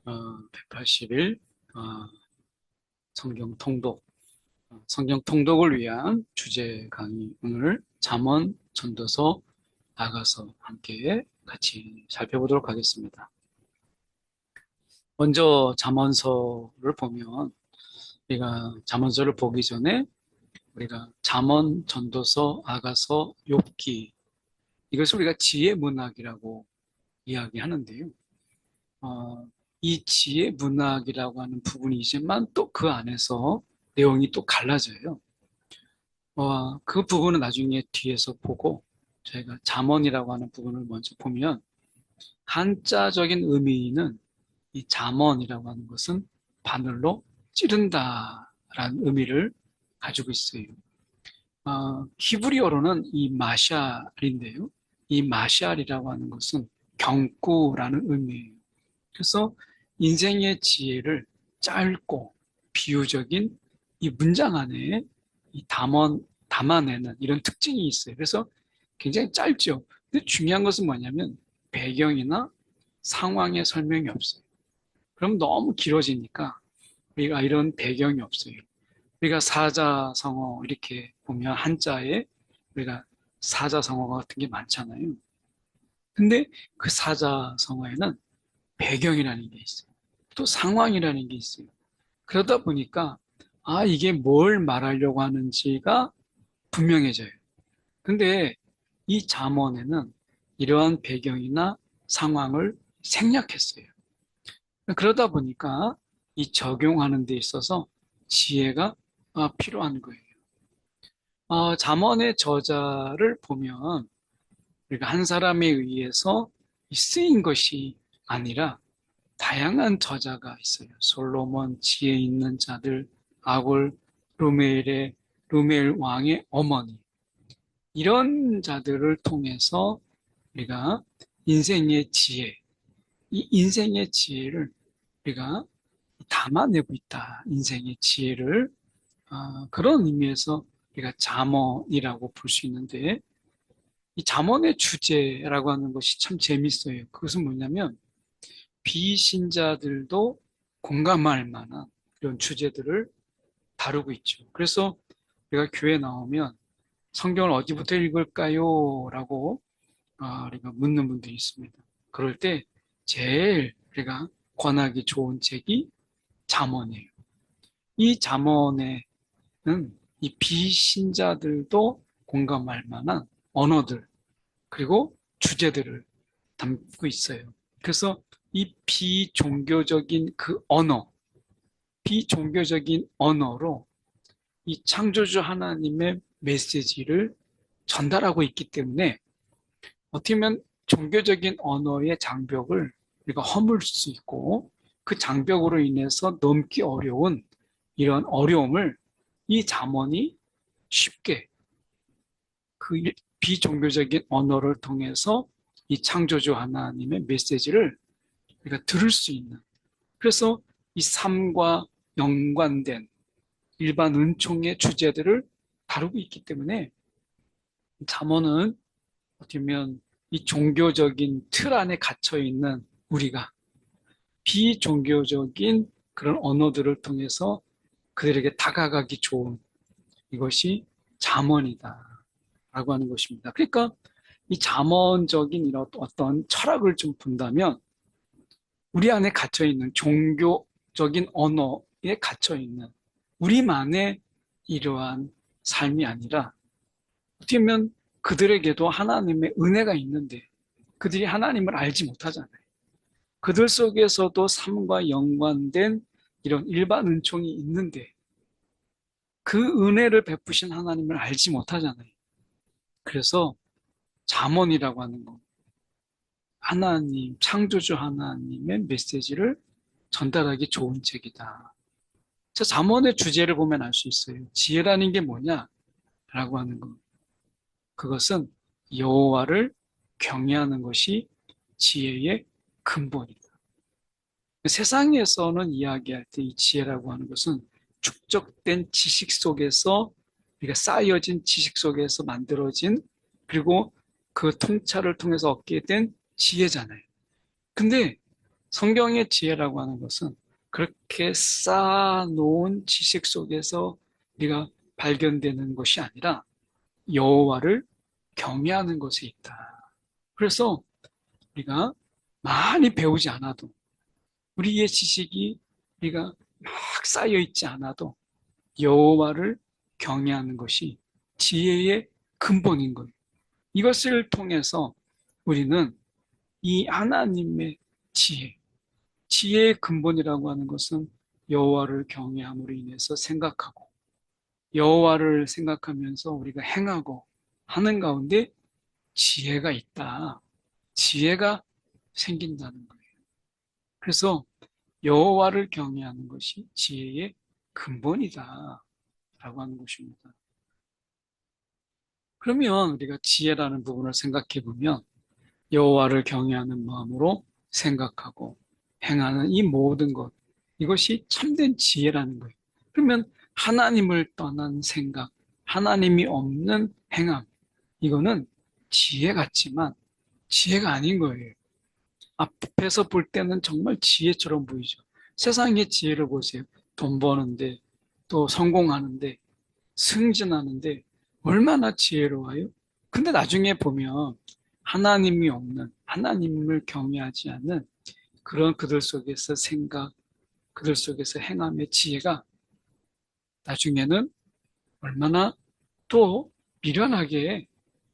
180일 성경 통독, 성경 통독을 위한 주제 강의, 오늘 잠언, 전도서, 아가서 함께 같이 살펴보도록 하겠습니다. 먼저 잠언서를 보면 우리가 잠언서를 보기 전에 우리가 잠언, 전도서, 아가서, 욥기, 이것을 우리가 지혜 문학이라고 이야기하는데요. 이 지혜 문학이라고 하는 부분이지만 또 그 안에서 내용이 또 갈라져요. 그 부분은 나중에 뒤에서 보고 저희가 잠언이라고 하는 부분을 먼저 보면 한자적인 의미는 이 잠언이라고 하는 것은 바늘로 찌른다라는 의미를 가지고 있어요. 히브리어로는 이 마샬인데요. 이 마샬이라고 하는 것은 경고라는 의미예요. 그래서 인생의 지혜를 짧고 비유적인 이 문장 안에 담아내는 이런 특징이 있어요. 그래서 굉장히 짧죠. 근데 중요한 것은 뭐냐면 배경이나 상황의 설명이 없어요. 그럼 너무 길어지니까 우리가 이런 배경이 없어요. 우리가 사자성어 이렇게 보면 한자에 우리가 사자성어 같은 게 많잖아요. 근데 그 사자성어에는 배경이라는 게 있어요. 또 상황이라는 게 있어요. 그러다 보니까 이게 뭘 말하려고 하는지가 분명해져요. 근데 이 잠언에는 이러한 배경이나 상황을 생략했어요. 그러다 보니까 이 적용하는 데 있어서 지혜가 필요한 거예요. 잠언의 저자를 보면 우리가 한 사람에 의해서 쓰인 것이 아니라 다양한 저자가 있어요. 솔로몬, 지혜 있는 자들, 아골, 루멜 왕의 어머니. 이런 자들을 통해서 우리가 인생의 지혜, 이 인생의 지혜를 우리가 담아내고 있다. 인생의 지혜를 그런 의미에서 우리가 잠언이라고 볼 수 있는데 이 잠언의 주제라고 하는 것이 참 재밌어요. 그것은 뭐냐면 비신자들도 공감할 만한 이런 주제들을 다루고 있죠. 그래서 우리가 교회 나오면 성경을 어디부터 읽을까요? 라고 우리가 묻는 분들이 있습니다. 그럴 때 제일 우리가 권하기 좋은 책이 잠언이에요. 이 잠언에는 이 비신자들도 공감할 만한 언어들 그리고 주제들을 담고 있어요. 그래서 이 비종교적인 그 언어, 비종교적인 언어로 이 창조주 하나님의 메시지를 전달하고 있기 때문에 어떻게 보면 종교적인 언어의 장벽을 우리가 허물 수 있고 그 장벽으로 인해서 넘기 어려운 이런 어려움을 이 잠언이 쉽게 그 비종교적인 언어를 통해서 이 창조주 하나님의 메시지를 우리가 들을 수 있는 그래서 이 삶과 연관된 일반 은총의 주제들을 다루고 있기 때문에 잠언은 어떻게 보면 이 종교적인 틀 안에 갇혀 있는 우리가 비종교적인 그런 언어들을 통해서 그들에게 다가가기 좋은 이것이 잠언이다라고 하는 것입니다. 그러니까 이 잠언적인 이런 어떤 철학을 좀 본다면 우리 안에 갇혀 있는 종교적인 언어에 갇혀 있는 우리만의 이러한 삶이 아니라 어떻게 보면 그들에게도 하나님의 은혜가 있는데 그들이 하나님을 알지 못하잖아요. 그들 속에서도 삶과 연관된 이런 일반 은총이 있는데 그 은혜를 베푸신 하나님을 알지 못하잖아요. 그래서 잠언이라고 하는 거 하나님, 창조주 하나님의 메시지를 전달하기 좋은 책이다. 자, 잠언의 주제를 보면 알 수 있어요. 지혜라는 게 뭐냐라고 하는 거. 그것은 여호와를 경외하는 것이 지혜의 근본이다. 세상에서는 이야기할 때 이 지혜라고 하는 것은 축적된 지식 속에서 우리가 쌓여진 지식 속에서 만들어진 그리고 그 통찰을 통해서 얻게 된 지혜잖아요. 근데 성경의 지혜라고 하는 것은 그렇게 쌓아놓은 지식 속에서 우리가 발견되는 것이 아니라 여호와를 경외하는 것에 있다. 그래서 우리가 많이 배우지 않아도 우리의 지식이 우리가 막 쌓여 있지 않아도 여호와를 경외하는 것이 지혜의 근본인 거예요. 이것을 통해서 우리는 이 하나님의 지혜의 근본이라고 하는 것은 여호와를 경외함으로 인해서 생각하고 여호와를 생각하면서 우리가 행하고 하는 가운데 지혜가 있다. 지혜가 생긴다는 거예요. 그래서 여호와를 경외하는 것이 지혜의 근본이다 라고 하는 것입니다. 그러면 우리가 지혜라는 부분을 생각해 보면 여호와를 경외하는 마음으로 생각하고 행하는 이 모든 것, 이것이 참된 지혜라는 거예요. 그러면 하나님을 떠난 생각, 하나님이 없는 행함, 이거는 지혜 같지만 지혜가 아닌 거예요. 앞에서 볼 때는 정말 지혜처럼 보이죠. 세상의 지혜를 보세요. 돈 버는데, 또 성공하는데, 승진하는데 얼마나 지혜로워요? 근데 나중에 보면 하나님이 없는, 하나님을 경외하지 않는 그런 그들 속에서 생각, 그들 속에서 행함의 지혜가 나중에는 얼마나 또 미련하게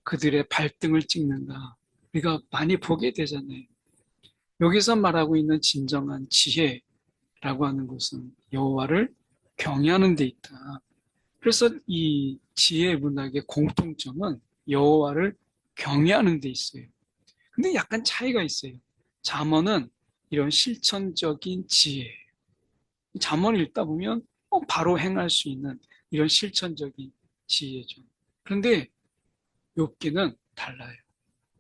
그들의 발등을 찍는가. 우리가 많이 보게 되잖아요. 여기서 말하고 있는 진정한 지혜라고 하는 것은 여호와를 경외하는 데 있다. 그래서 이 지혜 문학의 공통점은 여호와를 경외하는 데 있어요. 근데 약간 차이가 있어요. 잠언은 이런 실천적인 지혜. 잠언을 읽다 보면 바로 행할 수 있는 이런 실천적인 지혜죠. 그런데 욥기는 달라요.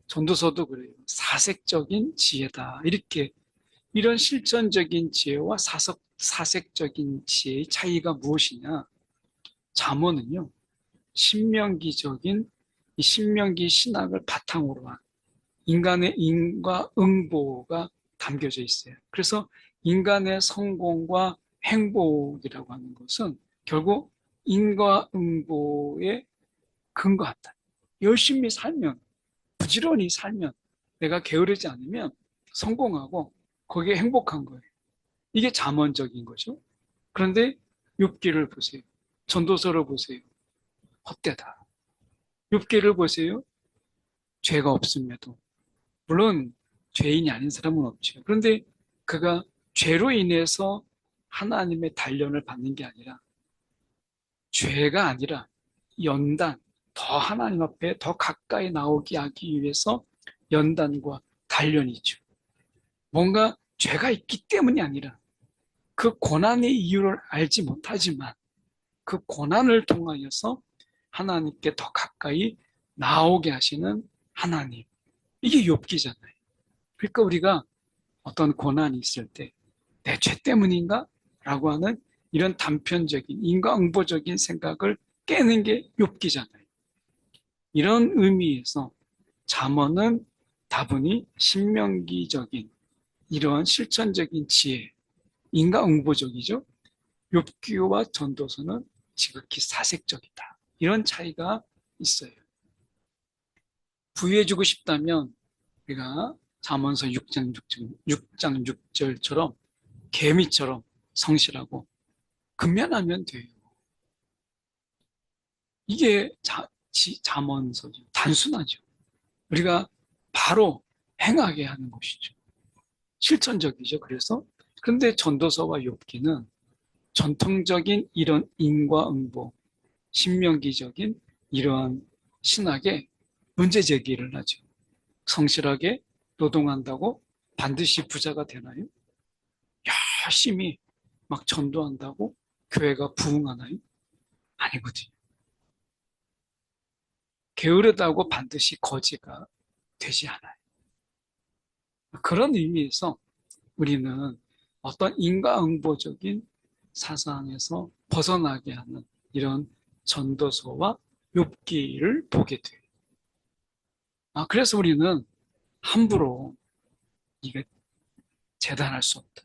전도서도 그래요. 사색적인 지혜다. 이렇게 이런 실천적인 지혜와 사색적인 지혜의 차이가 무엇이냐? 잠언은요. 신명기적인 이 신명기 신학을 바탕으로 한 인간의 인과응보가 담겨져 있어요. 그래서 인간의 성공과 행복이라고 하는 것은 결국 인과응보에 근거한다. 열심히 살면, 부지런히 살면, 내가 게으르지 않으면 성공하고 거기에 행복한 거예요. 이게 잠언적인 거죠. 그런데 욥기를 보세요. 전도서를 보세요. 헛되다. 욥기를 보세요. 죄가 없음에도. 물론 죄인이 아닌 사람은 없죠. 그런데 그가 죄로 인해서 하나님의 단련을 받는 게 아니라 죄가 아니라 연단, 더 하나님 앞에 더 가까이 나오게 하기 위해서 연단과 단련이죠. 뭔가 죄가 있기 때문이 아니라 그 고난의 이유를 알지 못하지만 그 고난을 통하여서 하나님께 더 가까이 나오게 하시는 하나님. 이게 욥기잖아요. 그러니까 우리가 어떤 고난이 있을 때 내 죄 때문인가? 라고 하는 이런 단편적인 인과응보적인 생각을 깨는 게 욥기잖아요. 이런 의미에서 잠언은 다분히 신명기적인 이러한 실천적인 지혜, 인과응보적이죠. 욥기와 전도서는 지극히 사색적이다. 이런 차이가 있어요. 부유해지고 싶다면 우리가 잠언서 6장 6절처럼 개미처럼 성실하고 근면하면 돼요. 이게 잠언서죠. 단순하죠. 우리가 바로 행하게 하는 것이죠. 실천적이죠. 그래서 근데 전도서와 욥기는 전통적인 이런 인과응보, 신명기적인 이러한 신학에 문제 제기를 하죠. 성실하게 노동한다고 반드시 부자가 되나요? 열심히 막 전도한다고 교회가 부흥하나요? 아니거든요. 게으르다고 반드시 거지가 되지 않아요. 그런 의미에서 우리는 어떤 인과응보적인 사상에서 벗어나게 하는 이런 전도서와 욥기를 보게 돼요. 그래서 우리는 함부로 이게 재단할 수 없다.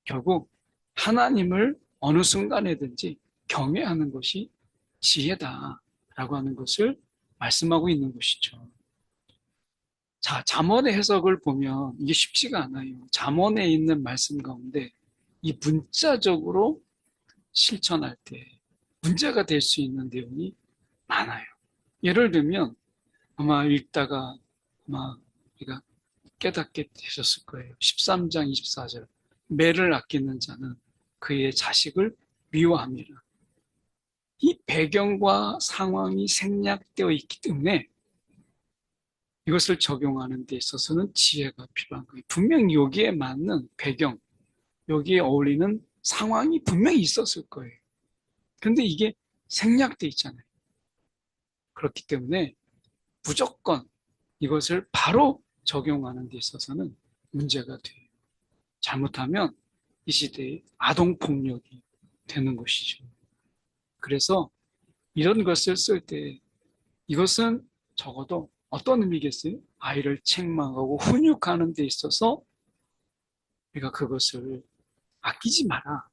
결국 하나님을 어느 순간에든지 경외하는 것이 지혜다라고 하는 것을 말씀하고 있는 것이죠. 자, 잠언의 해석을 보면 이게 쉽지가 않아요. 잠언에 있는 말씀 가운데 이 문자적으로 실천할 때 문제가 될 수 있는 내용이 많아요. 예를 들면 아마 읽다가 아마 우리가 깨닫게 되셨을 거예요. 13장 24절. 매를 아끼는 자는 그의 자식을 미워합니다. 이 배경과 상황이 생략되어 있기 때문에 이것을 적용하는 데 있어서는 지혜가 필요한 거예요. 분명히 여기에 맞는 배경, 여기에 어울리는 상황이 분명히 있었을 거예요. 근데 이게 생략돼 있잖아요. 그렇기 때문에 무조건 이것을 바로 적용하는 데 있어서는 문제가 돼요. 잘못하면 이 시대에 아동폭력이 되는 것이죠. 그래서 이런 것을 쓸 때 이것은 적어도 어떤 의미겠어요? 아이를 책망하고 훈육하는 데 있어서 우리가 그것을 아끼지 마라.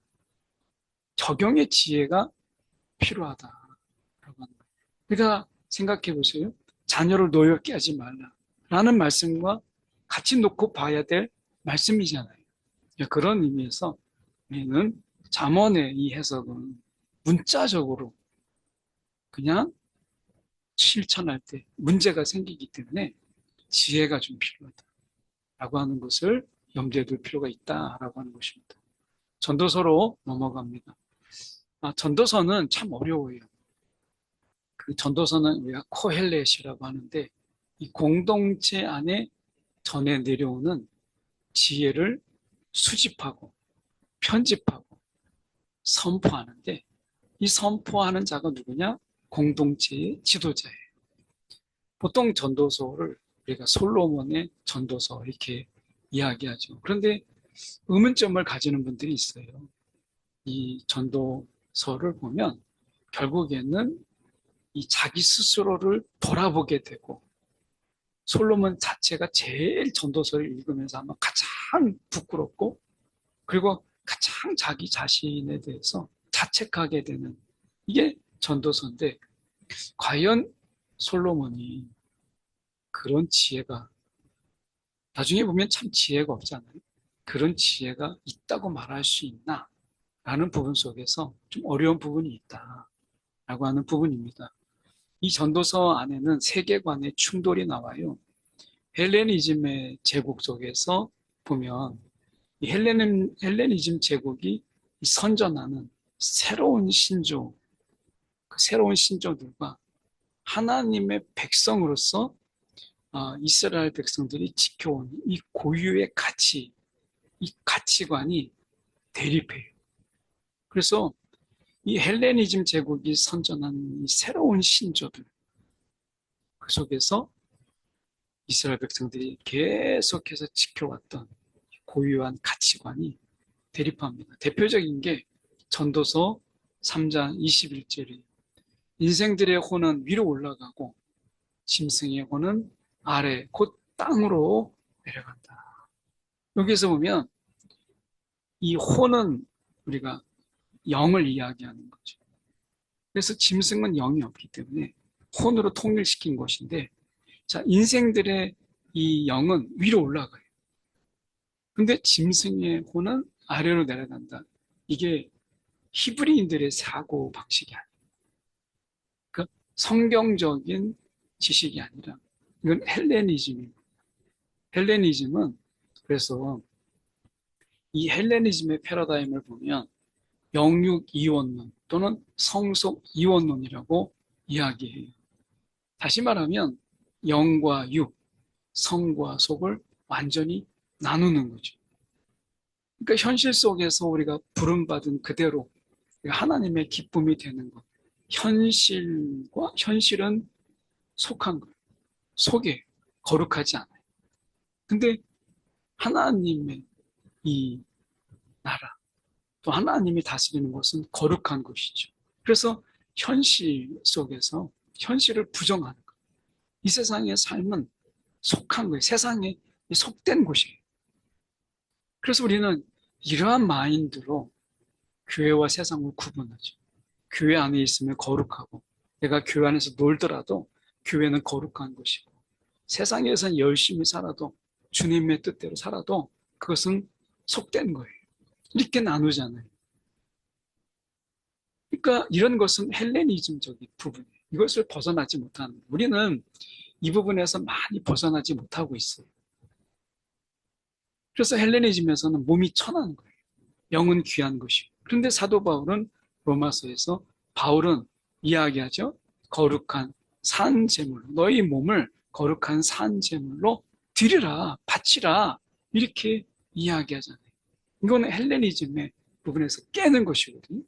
적용의 지혜가 필요하다라고 하는 거예요. 그러니까 생각해 보세요. 자녀를 노엽게 하지 말라라는 말씀과 같이 놓고 봐야 될 말씀이잖아요. 그런 의미에서 우리는 잠언의 이 해석은 문자적으로 그냥 실천할 때 문제가 생기기 때문에 지혜가 좀 필요하다라고 하는 것을 염두에 둘 필요가 있다라고 하는 것입니다. 전도서로 넘어갑니다. 전도서는 참 어려워요. 그 전도서는 우리가 코헬렛이라고 하는데 이 공동체 안에 전해 내려오는 지혜를 수집하고 편집하고 선포하는데 이 선포하는 자가 누구냐? 공동체의 지도자예요. 보통 전도서를 우리가 솔로몬의 전도서 이렇게 이야기하죠. 그런데 의문점을 가지는 분들이 있어요. 이 전도서를 보면 결국에는 이 자기 스스로를 돌아보게 되고 솔로몬 자체가 제일 전도서를 읽으면서 아마 가장 부끄럽고 그리고 가장 자기 자신에 대해서 자책하게 되는 이게 전도서인데 과연 솔로몬이 그런 지혜가 나중에 보면 참 지혜가 없잖아요. 그런 지혜가 있다고 말할 수 있나? 라는 부분 속에서 좀 어려운 부분이 있다라고 하는 부분입니다. 이 전도서 안에는 세계관의 충돌이 나와요. 헬레니즘의 제국 속에서 보면 이 헬레니즘 제국이 선전하는 새로운 신조, 그 새로운 신조들과 하나님의 백성으로서 이스라엘 백성들이 지켜온 이 고유의 가치, 이 가치관이 대립해요. 그래서 이 헬레니즘 제국이 선전한 이 새로운 신조들, 그 속에서 이스라엘 백성들이 계속해서 지켜왔던 고유한 가치관이 대립합니다. 대표적인 게 전도서 3장 21절이 인생들의 혼은 위로 올라가고 짐승의 혼은 아래 곧 땅으로 내려간다. 여기서 보면 이 혼은 우리가 영을 이야기하는 거죠. 그래서 짐승은 영이 없기 때문에 혼으로 통일시킨 것인데 자, 인생들의 이 영은 위로 올라가요. 근데 짐승의 혼은 아래로 내려간다. 이게 히브리인들의 사고 방식이 아니에요. 그 성경적인 지식이 아니라 이건 헬레니즘입니다. 헬레니즘은 그래서 이 헬레니즘의 패러다임을 보면 영육 이원론 또는 성속 이원론이라고 이야기해요. 다시 말하면 영과 육, 성과 속을 완전히 나누는 거죠. 그러니까 현실 속에서 우리가 부름받은 그대로 하나님의 기쁨이 되는 것. 현실은 속한 거예요. 속에 거룩하지 않아요. 근데 하나님의 이 나라, 또 하나님이 다스리는 것은 거룩한 것이죠. 그래서 현실 속에서 현실을 부정하는 거예요. 이 세상의 삶은 속한 거예요. 세상에 속된 곳이에요. 그래서 우리는 이러한 마인드로 교회와 세상을 구분하죠. 교회 안에 있으면 거룩하고, 내가 교회 안에서 놀더라도 교회는 거룩한 것이고, 세상에서는 열심히 살아도, 주님의 뜻대로 살아도 그것은 속된 거예요. 이렇게 나누잖아요. 그러니까 이런 것은 헬레니즘적인 부분이에요. 이것을 벗어나지 못하는, 우리는 이 부분에서 많이 벗어나지 못하고 있어요. 그래서 헬레니즘에서는 몸이 천한 거예요. 영은 귀한 것이고. 그런데 사도 바울은 로마서에서 바울은 이야기하죠. 거룩한 산 제물로, 너희 몸을 거룩한 산 제물로 드리라, 바치라, 이렇게 이야기하잖아요. 이거는 헬레니즘의 부분에서 깨는 것이거든요.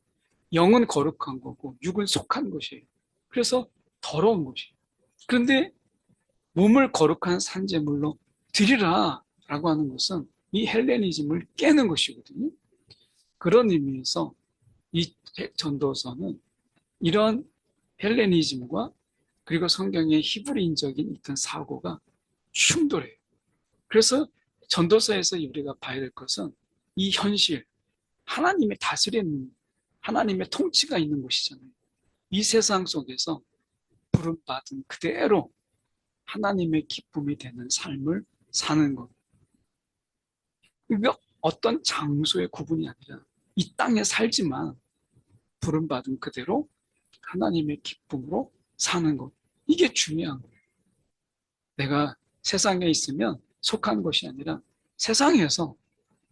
영은 거룩한 거고 육은 속한 것이에요. 그래서 더러운 것이에요. 그런데 몸을 거룩한 산제물로 드리라 라고 하는 것은 이 헬레니즘을 깨는 것이거든요. 그런 의미에서 이 전도서는 이런 헬레니즘과 그리고 성경의 히브리인적인 어떤 사고가 충돌해요. 그래서 전도서에서 우리가 봐야 될 것은 이 현실, 하나님의 다스리는, 하나님의 통치가 있는 곳이잖아요. 이 세상 속에서 부름받은 그대로 하나님의 기쁨이 되는 삶을 사는 것. 이게 어떤 장소의 구분이 아니라 이 땅에 살지만 부름받은 그대로 하나님의 기쁨으로 사는 것. 이게 중요한 거예요. 내가 세상에 있으면 속한 것이 아니라 세상에서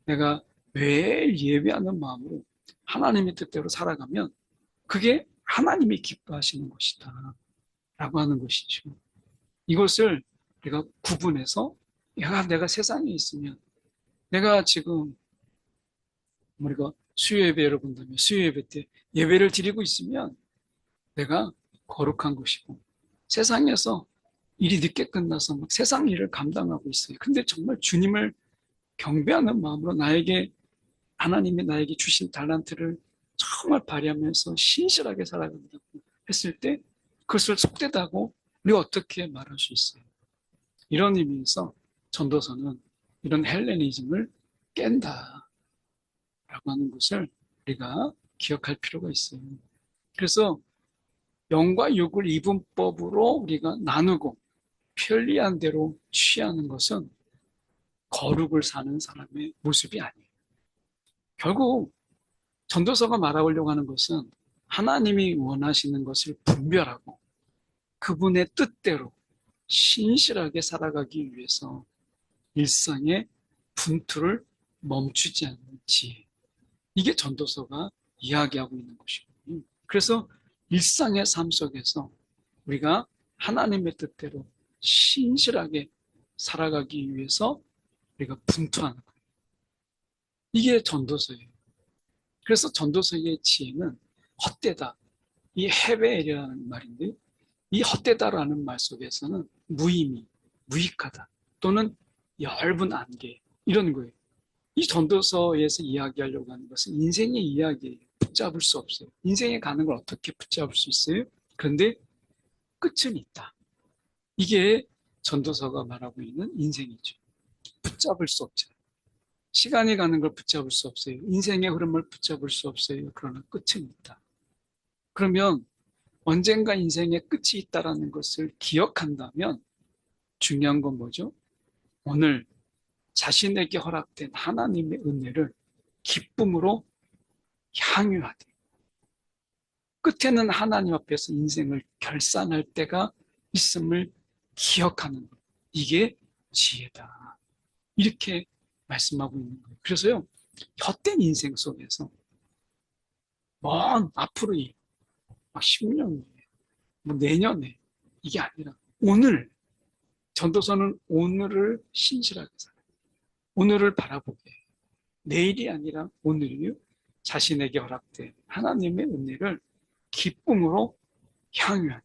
내가 매일 예배하는 마음으로 하나님의 뜻대로 살아가면 그게 하나님이 기뻐하시는 것이다. 라고 하는 것이죠. 이것을 우리가 구분해서 내가 세상에 있으면 내가 지금 우리가 수요예배를 본다면 수요예배 때 예배를 드리고 있으면 내가 거룩한 것이고 세상에서 일이 늦게 끝나서 막 세상 일을 감당하고 있어요. 근데 정말 주님을 경배하는 마음으로 나에게 하나님이 나에게 주신 달란트를 정말 발휘하면서 신실하게 살아간다고 했을 때 그것을 속되다고 우리가 어떻게 말할 수 있어요? 이런 의미에서 전도서는 이런 헬레니즘을 깬다라고 하는 것을 우리가 기억할 필요가 있어요. 그래서 영과 육을 이분법으로 우리가 나누고 편리한 대로 취하는 것은 거룩을 사는 사람의 모습이 아니에요. 결국 전도서가 말하려고 하는 것은 하나님이 원하시는 것을 분별하고 그분의 뜻대로 신실하게 살아가기 위해서 일상의 분투를 멈추지 않는 지혜. 이게 전도서가 이야기하고 있는 것이거든요. 그래서 일상의 삶 속에서 우리가 하나님의 뜻대로 신실하게 살아가기 위해서 우리가 분투하는 거예요. 이게 전도서예요. 그래서 전도서의 지혜는 헛되다. 이 헤베엘이라는 말인데 이 헛되다라는 말 속에서는 무의미, 무익하다 또는 엷은 안개 이런 거예요. 이 전도서에서 이야기하려고 하는 것은 인생의 이야기예요. 붙잡을 수 없어요. 인생에 가는 걸 어떻게 붙잡을 수 있어요? 그런데 끝은 있다. 이게 전도서가 말하고 있는 인생이죠. 붙잡을 수 없잖아요. 시간이 가는 걸 붙잡을 수 없어요. 인생의 흐름을 붙잡을 수 없어요. 그러나 끝은 있다. 그러면 언젠가 인생의 끝이 있다라는 것을 기억한다면 중요한 건 뭐죠? 오늘 자신에게 허락된 하나님의 은혜를 기쁨으로 향유하되 끝에는 하나님 앞에서 인생을 결산할 때가 있음을 기억하는 것. 이게 지혜다. 이렇게 말씀하고 있는 거예요. 그래서요, 헛된 인생 속에서 먼 앞으로 막 10년 후에, 뭐 내년에 이게 아니라 오늘 전도서는 오늘을 신실하게 살아요. 오늘을 바라보게 해요. 내일이 아니라 오늘이요. 자신에게 허락된 하나님의 은혜를 기쁨으로 향유하는.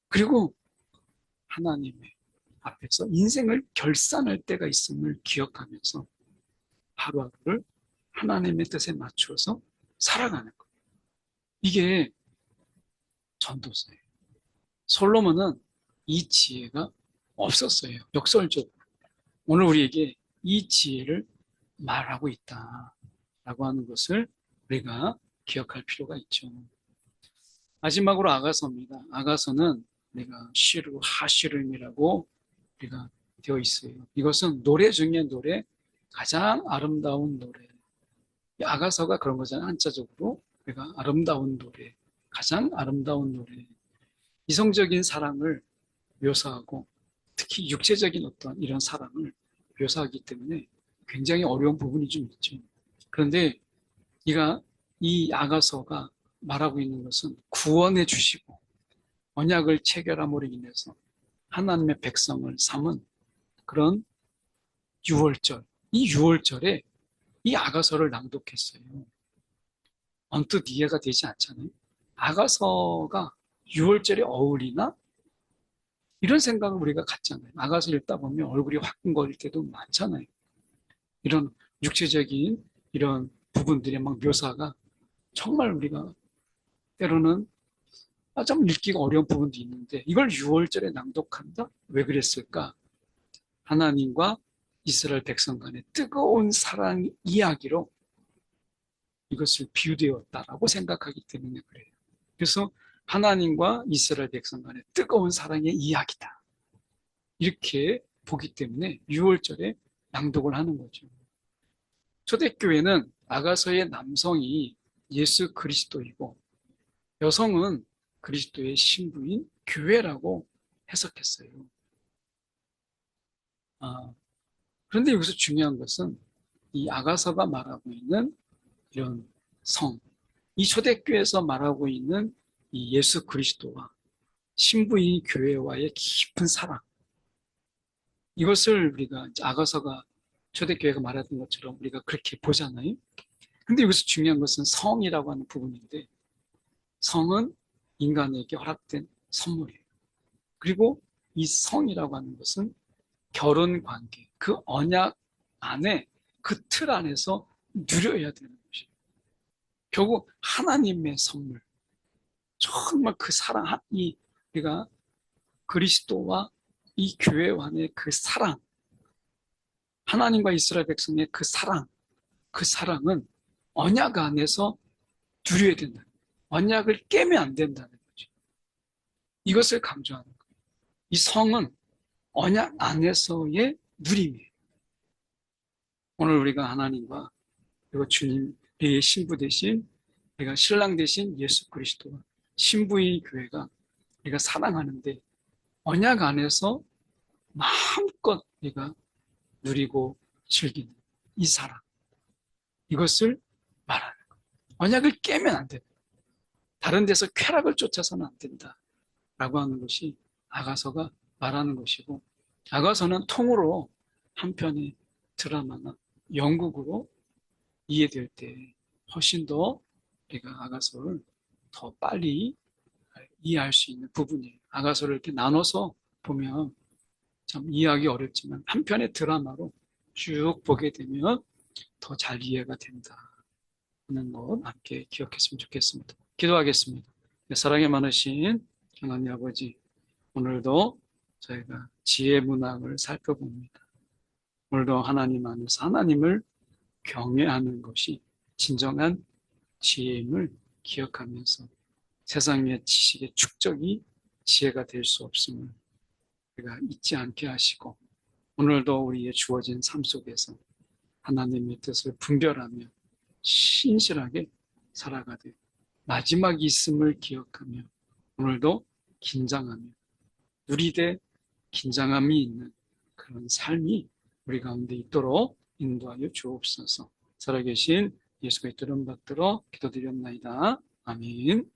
그리고 하나님의 앞에서 인생을 결산할 때가 있음을 기억하면서 하루하루를 하나님의 뜻에 맞추어서 살아가는 거예요. 이게 전도서예요. 솔로몬은 이 지혜가 없었어요. 역설적으로. 오늘 우리에게 이 지혜를 말하고 있다라고 하는 것을 우리가 기억할 필요가 있죠. 마지막으로 아가서입니다. 아가서는 우리가 시르 하시름이라고 우리가 되어 있어요. 이것은 노래 중에 노래, 가장 아름다운 노래. 이 아가서가 그런 거잖아요. 한자적으로 우리가 아름다운 노래, 가장 아름다운 노래. 이성적인 사랑을 묘사하고 특히 육체적인 어떤 이런 사랑을 묘사하기 때문에 굉장히 어려운 부분이 좀 있죠. 그런데 이 아가서가 말하고 있는 것은 구원해 주시고 언약을 체결함으로 인해서 하나님의 백성을 삼은 그런 6월절, 이 6월절에 이 아가서를 낭독했어요. 언뜻 이해가 되지 않잖아요. 아가서가 6월절에 어울리나? 이런 생각을 우리가 갖잖아요. 아가서 읽다 보면 얼굴이 화끈거릴 때도 많잖아요. 이런 육체적인 이런 부분들의 막 묘사가 정말 우리가 때로는 좀 읽기가 어려운 부분도 있는데 이걸 6월절에 낭독한다? 왜 그랬을까? 하나님과 이스라엘 백성 간의 뜨거운 사랑 이야기로 이것을 비유되었다라고 생각하기 때문에 그래요. 그래서 하나님과 이스라엘 백성 간의 뜨거운 사랑의 이야기다. 이렇게 보기 때문에 6월절에 낭독을 하는 거죠. 초대교회는 아가서의 남성이 예수 그리스도이고 여성은 그리스도의 신부인 교회라고 해석했어요. 그런데 여기서 중요한 것은 이 아가서가 말하고 있는 이런 성, 이 초대교회에서 말하고 있는 이 예수 그리스도와 신부인 교회와의 깊은 사랑, 이것을 우리가 아가서가 초대교회가 말하던 것처럼 우리가 그렇게 보잖아요. 근데 여기서 중요한 것은 성이라고 하는 부분인데 성은 인간에게 허락된 선물이에요. 그리고 이 성이라고 하는 것은 결혼 관계, 그 언약 안에 그 틀 안에서 누려야 되는 것이에요. 결국 하나님의 선물, 정말 그 사랑, 우리가 그리스도와 이 교회 안의 그 사랑, 하나님과 이스라엘 백성의 그 사랑, 그 사랑은 언약 안에서 누려야 된다. 언약을 깨면 안 된다는 거죠. 이것을 강조하는 거예요. 이 성은 언약 안에서의 누림이에요. 오늘 우리가 하나님과 그리고 주님, 우리의 신부 대신 우리가 신랑 대신 예수 그리스도와 신부인 교회가 우리가 사랑하는데 언약 안에서 마음껏 우리가 누리고 즐기는 이 사랑, 이것을 말하는 거예요. 언약을 깨면 안 된다. 다른 데서 쾌락을 쫓아서는 안 된다라고 하는 것이 아가서가 말하는 것이고, 아가서는 통으로 한 편의 드라마나 연극으로 이해될 때 훨씬 더 우리가 아가서를 더 빨리 이해할 수 있는 부분이에요. 아가서를 이렇게 나눠서 보면 참 이해하기 어렵지만 한 편의 드라마로 쭉 보게 되면 더 잘 이해가 된다 하는 것 함께 기억했으면 좋겠습니다. 기도하겠습니다. 사랑에 많으신 하나님 아버지, 오늘도 저희가 지혜 문학을 살펴봅니다. 오늘도 하나님 안에서 하나님을 경외하는 것이 진정한 지혜임을 기억하면서 세상의 지식의 축적이 지혜가 될 수 없음을 우리가 잊지 않게 하시고, 오늘도 우리의 주어진 삶 속에서 하나님의 뜻을 분별하며 신실하게 살아가되 마지막이 있음을 기억하며 오늘도 긴장하며 누리되 긴장함이 있는 그런 삶이 우리 가운데 있도록 인도하여 주옵소서. 살아계신 예수 그리스도 이름 받들어 기도드렸나이다. 아멘.